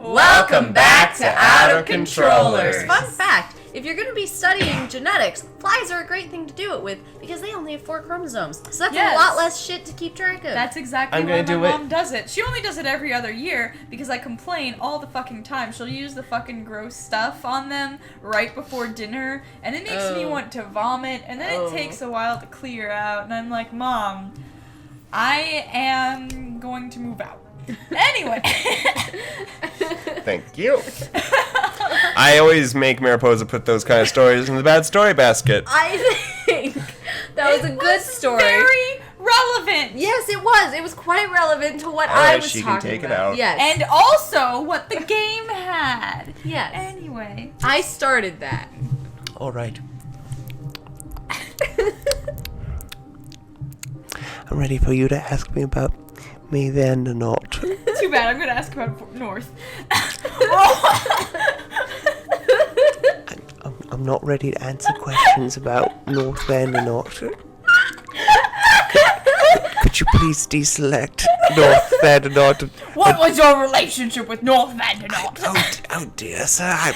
Welcome back to Out of Controllers. Fun fact, if you're going to be studying genetics, flies are a great thing to do it with because they only have 4 chromosomes. So that's a lot less shit to keep track of. That's exactly why my mom does it. She only does it every other year because I complain all the fucking time. She'll use the fucking gross stuff on them right before dinner, and it makes me want to vomit, and then it takes a while to clear out, and I'm like, Mom, I am going to move out. Anyway. Thank you. I always make Mariposa put those kind of stories in the bad story basket. I think that was a good story. Very relevant. Yes, it was. It was quite relevant to what I was talking about. She can take it out. Yes. And also what the game had. Yes. Anyway. I started that. All right. I'm ready for you to ask me about me then or not. Too bad, I'm gonna ask about North. I'm not ready to answer questions about North Van or not. Could you please deselect North Van or not? What was your relationship with North Van or not? Oh dear, sir.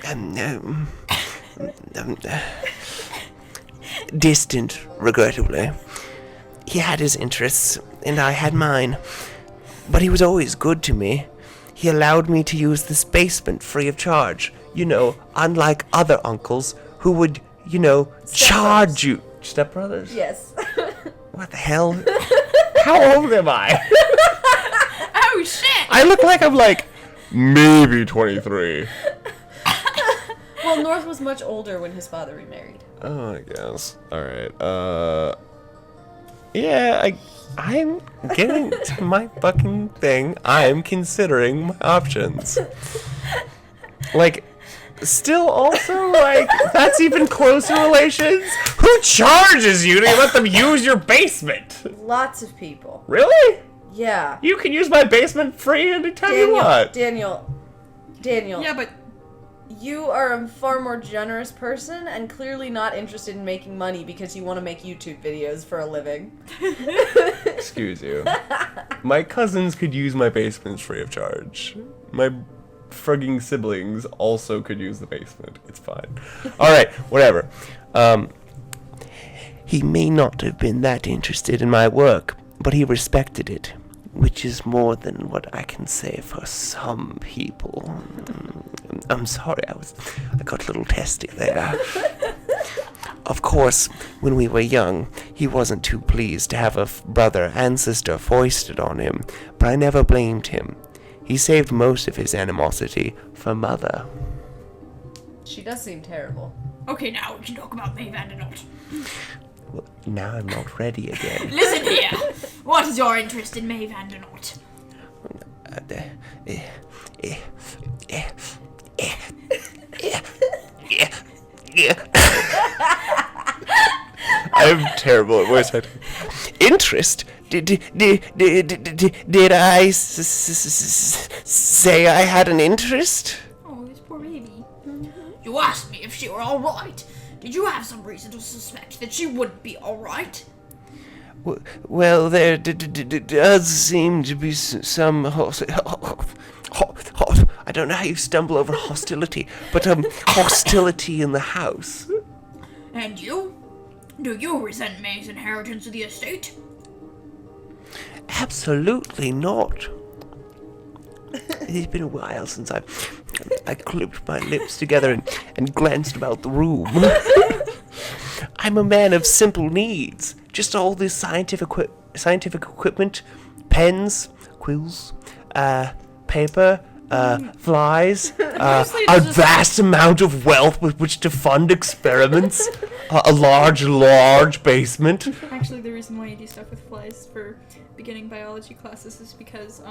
I'm distant, regrettably. He had his interests, and I had mine. But he was always good to me. He allowed me to use this basement free of charge. You know, unlike other uncles who would, charge you. Stepbrothers? Yes. What the hell? How old am I? Oh, shit! I look like I'm maybe 23. Well, North was much older when his father remarried. Oh, I guess. Alright, yeah, I'm getting to my fucking thing. I'm considering my options. Still also, that's even closer relations? Who charges you to let them use your basement? Lots of people. Really? Yeah. You can use my basement free anytime you want. Daniel. Yeah, but you are a far more generous person and clearly not interested in making money because you want to make YouTube videos for a living. Excuse you. My cousins could use my basement free of charge. My frigging siblings also could use the basement. It's fine. Alright, whatever. He may not have been that interested in my work, but he respected it, which is more than what I can say for some people. I'm sorry, I got a little testy there. Of course, when we were young, he wasn't too pleased to have a brother and sister foisted on him, but I never blamed him. He saved most of his animosity for Mother. She does seem terrible. Okay, now we can talk about May Vandernoot. Well, now I'm not ready again. Listen here. What is your interest in May Vandernoot? I'm terrible at voice acting. Interest? Did I say I had an interest? Oh, this poor baby. You asked me if she were alright. Did you have some reason to suspect that she wouldn't be alright? Well, there does seem to be some I don't know how you stumble over hostility, but hostility in the house. And you? Do you resent May's inheritance of the estate? Absolutely not. It's been a while since I clipped my lips together and glanced about the room. I'm a man of simple needs. Just all this scientific equipment, pens, quills, paper, flies, a vast amount of wealth with which to fund experiments, a large basement. Actually, the reason why you do stuff with flies for beginning biology classes is because,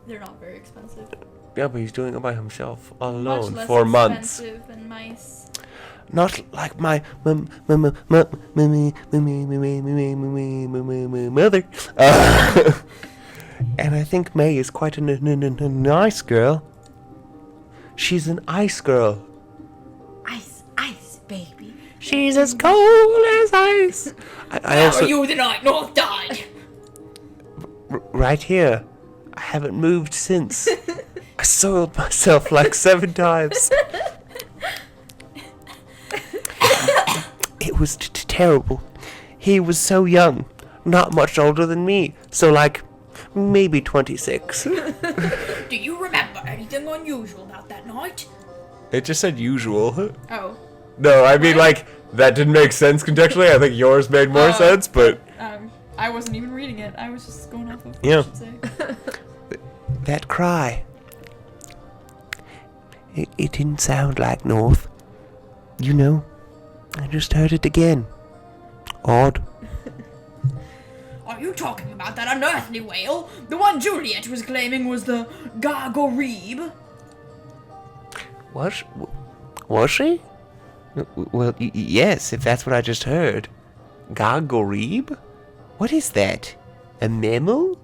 they're not very expensive. Yeah, but he's doing it by himself, all alone, Much for less months. expensive than mice. Not like my mother. And I think May is quite a nice girl. She's an ice girl. Ice, baby. She's as cold as ice. I How also are you the night North died? right here. I haven't moved since. I soiled myself like 7 times. It was terrible. He was so young, not much older than me, so like maybe 26. Do you remember anything unusual about that night? It just said usual. Oh. No, I mean like that didn't make sense contextually. I think yours made more sense, but I wasn't even reading it. I was just going off of what yeah. I should say. That cry. It didn't sound like North. You know, I just heard it again. Odd. Are you talking about that unearthly whale? The one Juliet was claiming was the Gargorebe? Was she? Well, yes, if that's what I just heard. Gargorebe? What is that? A mammal?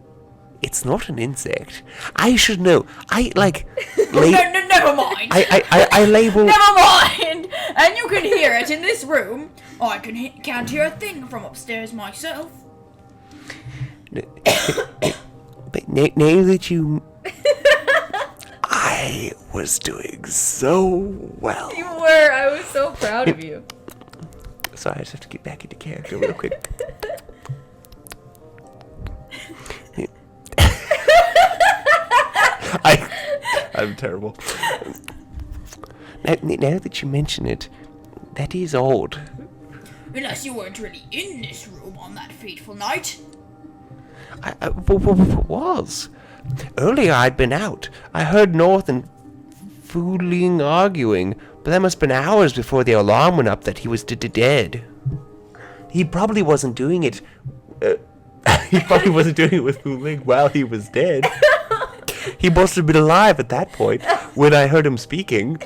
It's not an insect. I should know. I, like... Never mind. I label... Never mind! And you can hear it in this room. I can't hear a thing from upstairs myself. But now that you... I was doing so well. You were. I was so proud of you. Sorry, I just have to get back into character real quick. I'm terrible. Now that you mention it, that is odd. Unless you weren't really in this room on that fateful night. I was. Earlier I'd been out. I heard North and Fooling arguing, but that must have been hours before the alarm went up that he was dead. He probably wasn't doing it. He probably wasn't doing it with Fooling while he was dead. He must have been alive at that point when I heard him speaking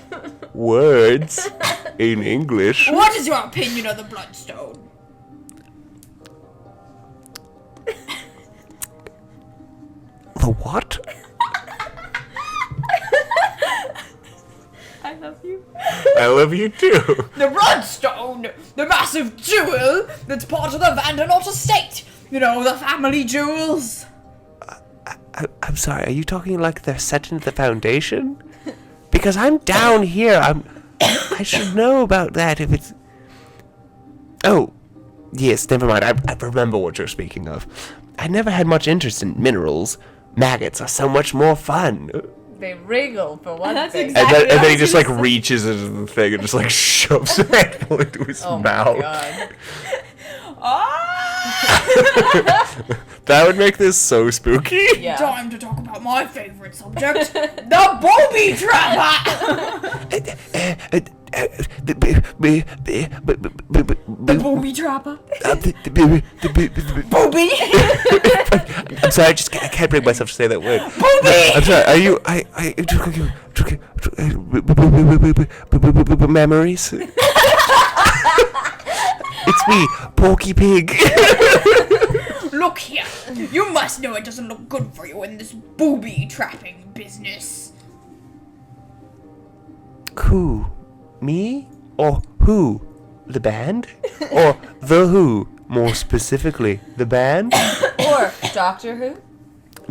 words in English. What is your opinion of the Bloodstone? The what? I love you. I love you too. The Bloodstone! The massive jewel that's part of the Vandernaut estate! You know, the family jewels! I'm sorry, are you talking like they're set into the foundation? Because I'm down here, I should know about that if it's... Oh, yes, never mind, I remember what you're speaking of. I never had much interest in minerals. Maggots are so much more fun. They wriggle for one thing. Exactly And then he just like reaches into the thing and just like shoves it handful into his Oh mouth. my god. That would make this so spooky. Yeah. Time to talk about my favorite subject, the booby trapper! The booby trapper. Booby! I'm sorry, I can't bring myself to say that word. Booby! I'm sorry, are you memories? It's me, Porky Pig. Look here, you must know it doesn't look good for you in this booby trapping business. Who? Me? Or who? The band? Or the Who? More specifically, the band? Or Doctor Who?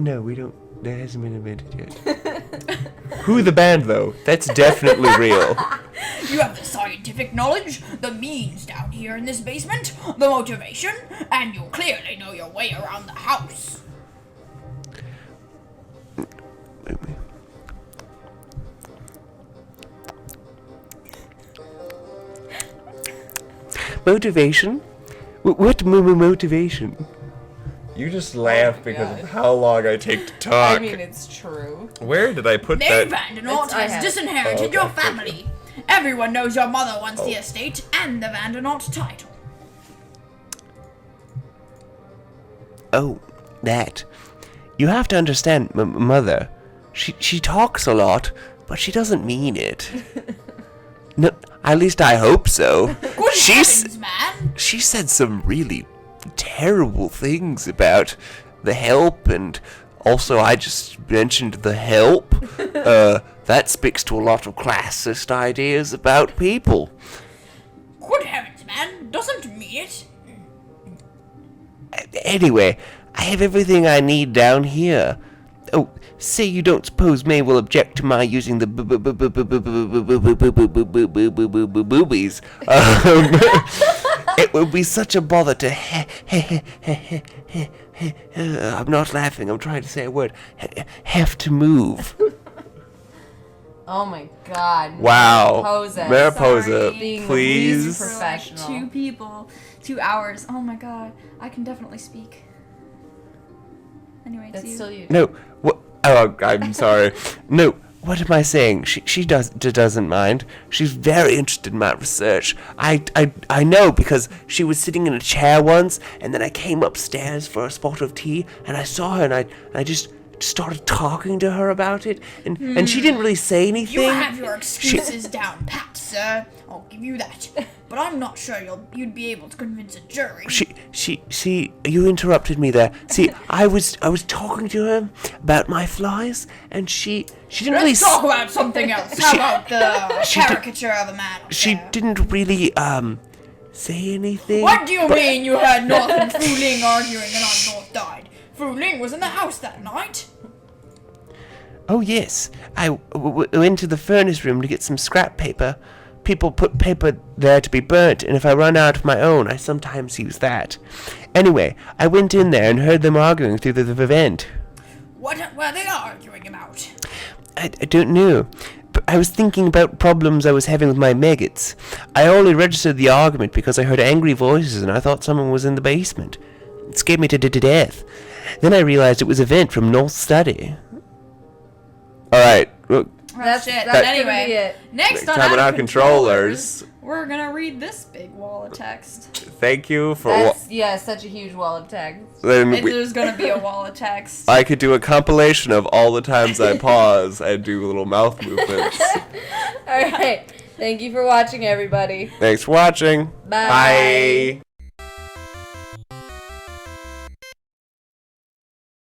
No, we don't. That hasn't been invented yet. Who the band, though? That's definitely real. You have the scientific knowledge, the means down here in this basement, the motivation, and you clearly know your way around the house. Motivation? What motivation? You just laugh because God. of how long I take to talk. I mean, it's true. Where did I put Name that? Vandernaut I has have it. disinherited Oh, your okay. family. Everyone knows your mother wants the estate and the Vandernaut title. Oh, that. You have to understand, Mother. She talks a lot, but she doesn't mean it. No, at least I hope so. Good heavens, man! She said some really terrible things about the help, and also I just mentioned the help. That speaks to a lot of classist ideas about people. Good heavens, man! Doesn't mean it. Anyway, I have everything I need down here. Oh, say you don't suppose May will object to my using the boobies. It would be such a bother to I'm not laughing, I'm trying to say a word. Have to move. Oh my god. Wow. Mariposa. Mariposa, Being please. the professional. 2 people, 2 hours. Oh my god. I can definitely speak. Anyway, it's That's you. still you. No, what? Oh, I'm sorry. No, what am I saying? She doesn't mind. She's very interested in my research. I know because she was sitting in a chair once, and then I came upstairs for a spot of tea, and I saw her, and I just started talking to her about it, and she didn't really say anything. You have your excuses down pat, sir. I'll give you that. But I'm not sure you'd be able to convince a jury. You interrupted me there. See, I was talking to her about my flies, and she didn't really. Let's talk about something else. How about the caricature of a man? She didn't really say anything. What do you mean you heard North and Fu Ling arguing and on North died? Fu Ling was in the house that night. Oh yes, I went to the furnace room to get some scrap paper. People put paper there to be burnt, and if I run out of my own, I sometimes use that. Anyway, I went in there and heard them arguing through the vent. What were they arguing about? I don't know. But I was thinking about problems I was having with my maggots. I only registered the argument because I heard angry voices and I thought someone was in the basement. It scared me to death. Then I realized it was a vent from North's study. Alright, well, That's it. That's Anyway. gonna be it. Next on time on Out our of controllers. we're gonna read this big wall of text. Thank you for That's such a huge wall of text. There's gonna be a wall of text. I could do a compilation of all the times I pause and do little mouth movements. All right. Thank you for watching, everybody. Thanks for watching. Bye. Bye.